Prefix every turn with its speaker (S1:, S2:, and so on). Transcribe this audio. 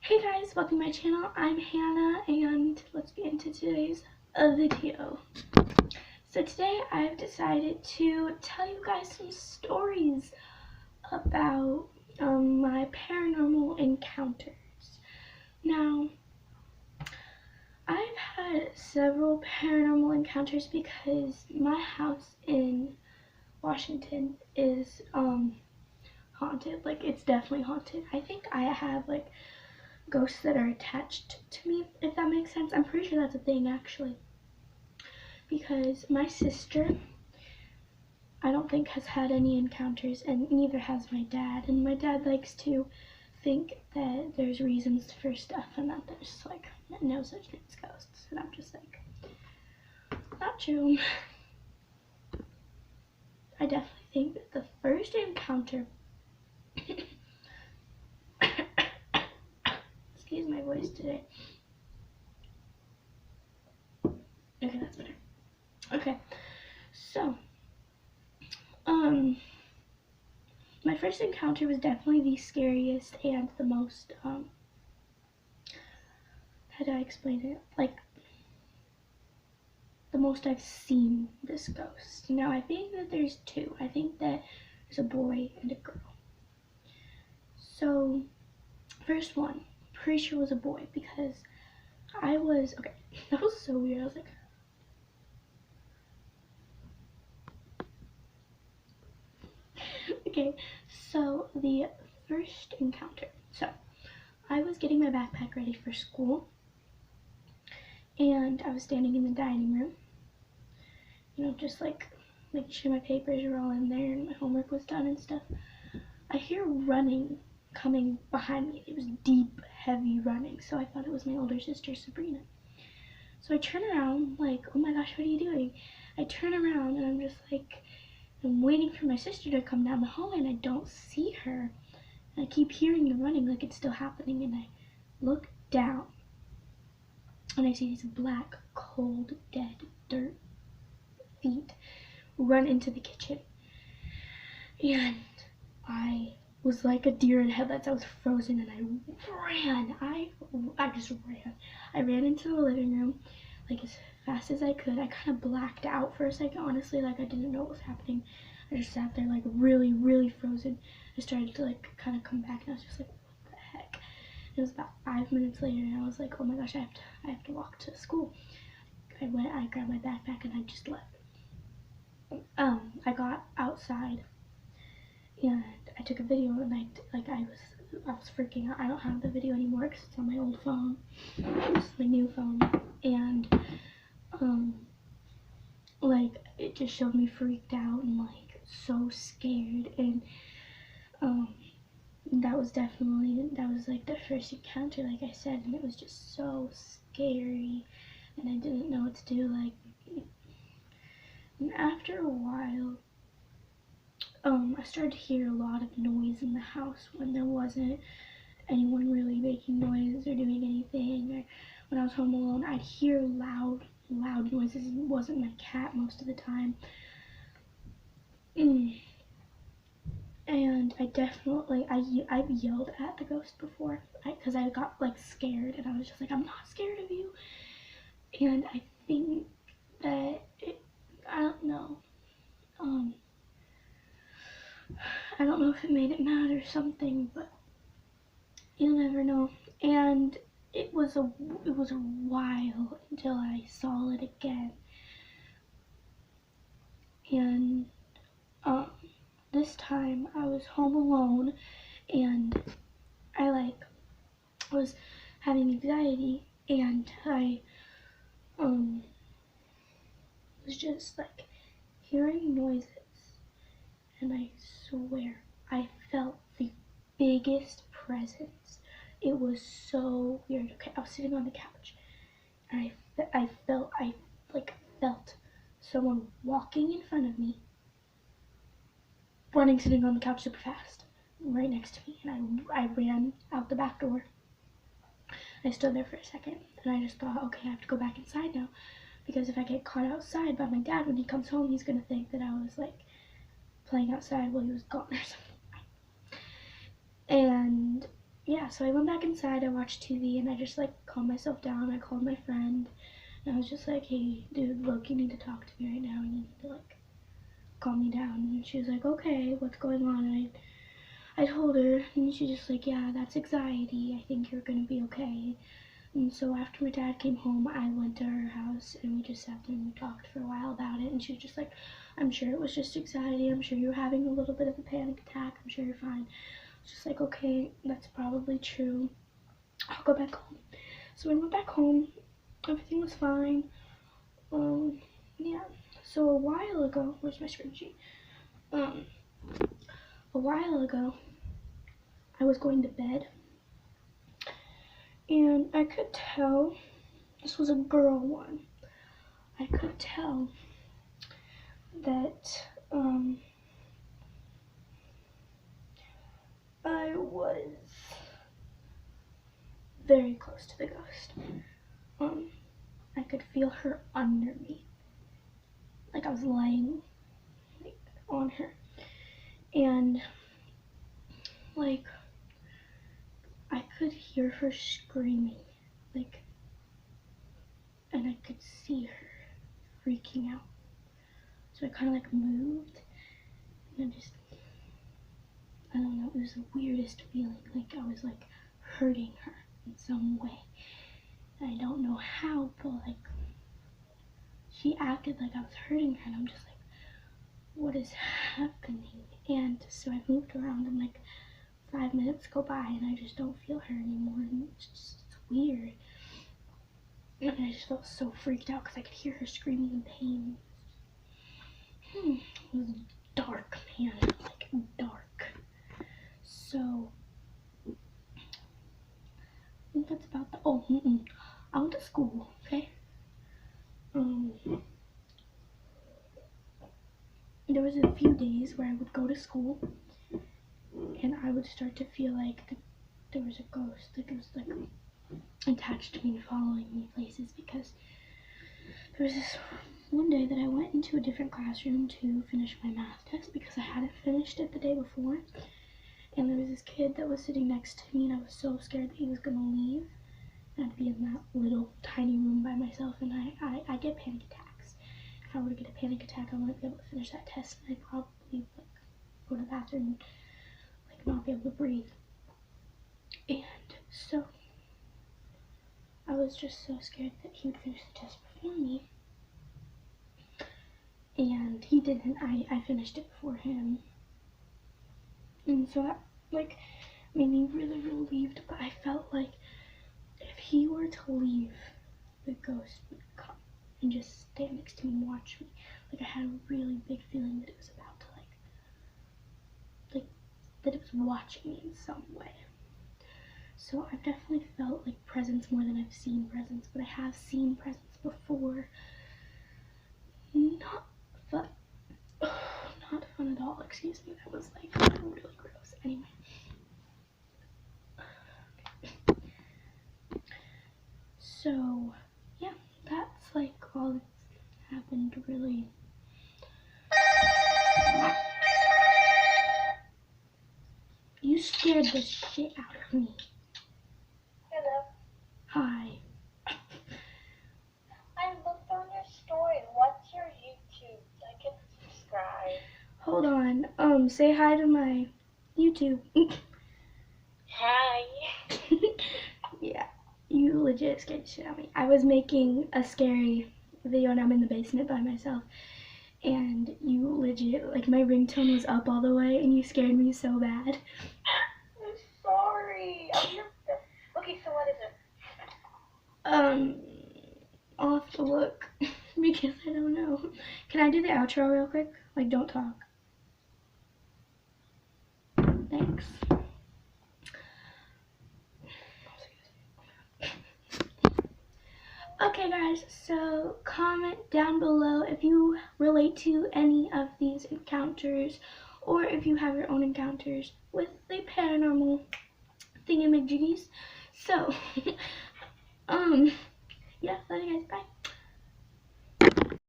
S1: Hey guys, welcome to my channel. I'm Hannah and let's get into today's video. So today I've decided to tell you guys some stories about my paranormal encounters. Now, I've had several paranormal encounters because my house in Washington is haunted. Like, it's definitely haunted. I think I have like ghosts that are attached to me, if that makes sense. I'm pretty sure that's a thing, actually, because my sister, I don't think, has had any encounters, and neither has my dad. And my dad likes to think that there's reasons for stuff and that there's like no such thing as ghosts, and I'm just like, not true. I definitely think that the first encounter excuse my voice today. Okay, that's better. Okay, so my first encounter was definitely the scariest and the most how do I explain it, like the most I've seen this ghost. Now I think that there's two. I think that there's a boy and a girl. So first one, pretty sure was a boy, because I was, okay, that was so weird. I was like, okay, so the first encounter. So I was getting my backpack ready for school, and I was standing in the dining room, you know, just like making sure my papers were all in there and my homework was done and stuff. I hear running coming behind me. It was deep, heavy running, so I thought it was my older sister, Sabrina. So I turn around, like, oh my gosh, what are you doing? I turn around and I'm just like, I'm waiting for my sister to come down the hallway, and I don't see her. And I keep hearing the running like it's still happening, and I look down and I see these black, cold, dead dirt feet run into the kitchen. And I was like a deer in headlights. I was frozen, and I ran. I just ran. I ran into the living room like as fast as I could. I kind of blacked out for a second, honestly, like I didn't know what was happening. I just sat there like really, really frozen. I started to like kind of come back, and I was just like, what the heck? It was about 5 minutes later, and I was like, oh my gosh, I have to walk to school. I grabbed my backpack, and I just left. I got outside, and I took a video, and I was freaking out. I don't have the video anymore because it's on my old phone. This is my new phone, and like it just showed me freaked out and like so scared, and that was like the first encounter, like I said, and it was just so scary, and I didn't know what to do. Like, and after a while, I started to hear a lot of noise in the house when there wasn't anyone really making noise or doing anything. Or when I was home alone, I'd hear loud noises. It wasn't my cat most of the time. And I definitely, I've yelled at the ghost before, because I got like scared, and I was just like, I'm not scared of you. And I think that I don't know. I don't know if it made it mad or something, but you'll never know. And it was a while until I saw it again. And this time I was home alone, and I was having anxiety, and I was just like hearing noises, and I swear I felt the biggest presence. It was so weird. Okay, I was sitting on the couch, and I felt someone walking in front of me, running, sitting on the couch super fast, right next to me, and I ran out the back door. I stood there for a second, and I just thought, okay, I have to go back inside now, because if I get caught outside by my dad when he comes home, he's gonna think that I was like playing outside while he was gone or something. And yeah, so I went back inside, I watched TV, and I just like calmed myself down. I called my friend, and I was just like, hey, dude, look, you need to talk to me right now, and you need to like calm me down. And she was like, okay, what's going on? And I told her, and she just like, yeah, that's anxiety, I think you're gonna be okay. And so after my dad came home, I went to her house, and we just sat there and we talked for a while about it. And she was just like, I'm sure it was just anxiety, I'm sure you're having a little bit of a panic attack, I'm sure you're fine. I was just like, okay, that's probably true, I'll go back home. So when I went back home, everything was fine. Yeah, so a while ago, where's my spreadsheet? A while ago, I was going to bed, and I could tell, this was a girl one, I could tell that, I was very close to the ghost. I could feel her under me, like I was laying, like, on her, and, like, I could hear her screaming, like, and I could see her freaking out. So I kind of like moved, and I don't know, it was the weirdest feeling, like I was like hurting her in some way. I don't know how, but like she acted like I was hurting her, and I'm just like, what is happening? And so I moved around, and like 5 minutes go by, and I just don't feel her anymore, and it's weird. And I just felt so freaked out because I could hear her screaming in pain. It was dark, man, like dark. So I think that's about the, I went to school, okay? There was a few days where I would go to school, and I would start to feel like there was a ghost, like it was like attached to me and following me places, because there was this one day that I went into a different classroom to finish my math test because I hadn't finished it the day before, and there was this kid that was sitting next to me, and I was so scared that he was gonna leave, and I'd be in that little tiny room by myself, and I get panic attacks. If I were to get a panic attack, I wouldn't be able to finish that test, and I'd probably like go to the bathroom and like not be able to breathe. And so I was just so scared that he would finish the test before me, and he didn't. I finished it before him, and so that like made me really relieved, but I felt like if he were to leave, the ghost would come and just stand next to me and watch me. Like I had a really big feeling that it was about to like that it was watching me in some way. So I've definitely felt like presence more than I've seen presence, but I have seen presence before. Not fun. Not fun at all, excuse me. That was like really gross. Anyway. So, yeah, that's like all that's happened really. You scared the shit out of me.
S2: Hello.
S1: Hi.
S2: I looked on your story. What's your YouTube? I can subscribe.
S1: Hold on. Say hi to my YouTube.
S2: Hi.
S1: Yeah, you legit scared the shit out of me. I was making a scary video and I'm in the basement by myself, and you legit, like, my ringtone was up all the way and you scared me so bad.
S2: I'm sorry. Okay, so what is it?
S1: I'll have to look because I don't know. Can I do the outro real quick? Like, don't talk. Thanks. Okay guys, so comment down below if you relate to any of these encounters, or if you have your own encounters with the paranormal thingamajiggies. So, yeah, love you guys, bye.